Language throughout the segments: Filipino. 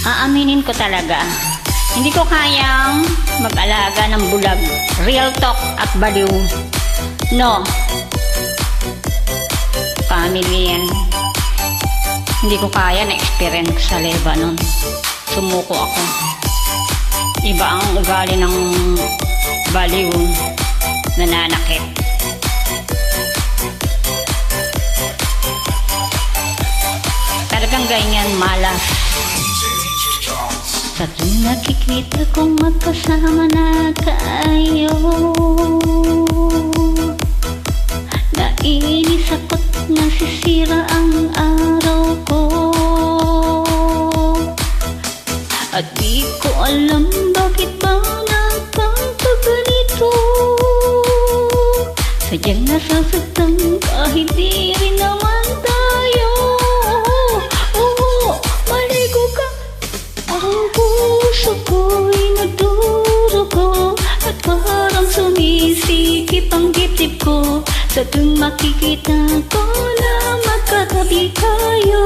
Aaminin ko talaga, hindi ko kayang mag-alaga ng bulag. Real talk at baliw. No. Family yan. Hindi ko kaya na-experience sa Lebanon. Sumuko ako. Iba ang ugali ng baliw, nananakit. Talagang ganyan, malas. Sa tuwing nakikita kong magkasama na kayo, naiinis ako't nasisira ang araw ko. At di ko alam bakit ba nakakaganito. Sadyang nasasaktan kahit di rin naman tayo. Oo, maligo ka. Ang puso ko'y nagdurugo at parang sumisikip ang dibdib ko. Sa tuwing makikita ko na magkatabi kayo.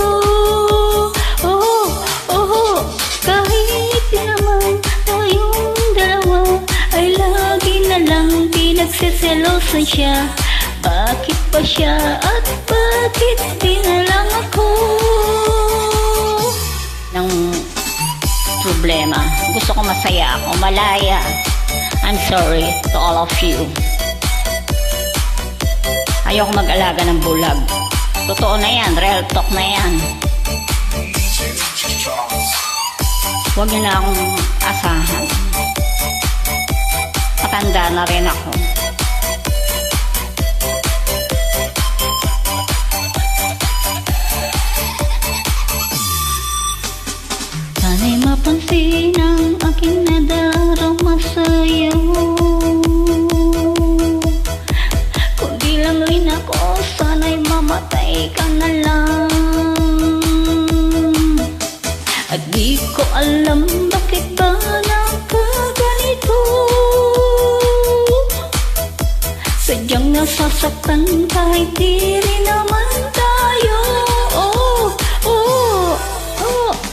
Kahit naman tayong dalawa ay lagi na lang pinagseselosan siya. Bakit pa siya at bakit di na lang ako? Nang problema, gusto ko masaya ako, malaya. I'm sorry to all of you. Ayoko mag-alaga ng bulag. Totoo na yan, real talk na yan. Huwag niyo na akong asahan. Matanda na rin ako. Sana'y mapansin ang aking nadarama sa'yo. Kung di lang rin ako, sana'y mamatay ka na lang. At di ko alam bakit ba nakaganito. Sadyang nasasaktan kahit di rin naman tayo.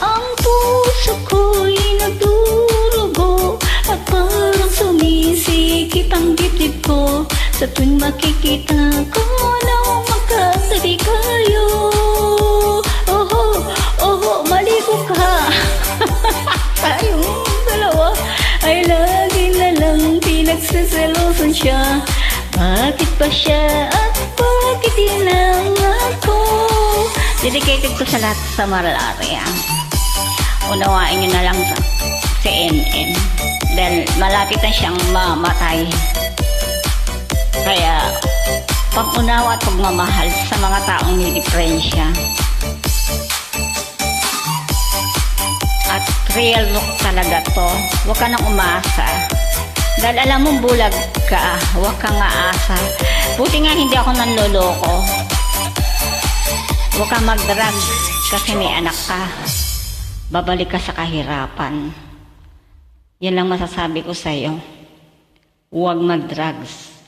Ang puso ko'y nagdurugo at parang sumisikip ang dibdib ko. Sa tuwing makikita ko na magkatabi kayo. Maligo ka. Tayong dalawa ay lagi na lang pinagseselosan siya. Bakit pa siya at bakit di lang ako? Dedicated ko sa lahat sa malaria. Unawain nyo na lang si NN dahil malapit na siyang mamatay. Kaya pag-unawa at pagmamahal sa mga taong may diferensya. At real look talaga to. Huwag ka nang umasa. Dahil alam mong bulag ka, huwag kang aasa. Buti nga hindi ako nanloloko. Huwag kang mag-drug kasi may anak ka. Babalik ka sa kahirapan. Yan lang masasabi ko sa'yo. Huwag mag-drugs.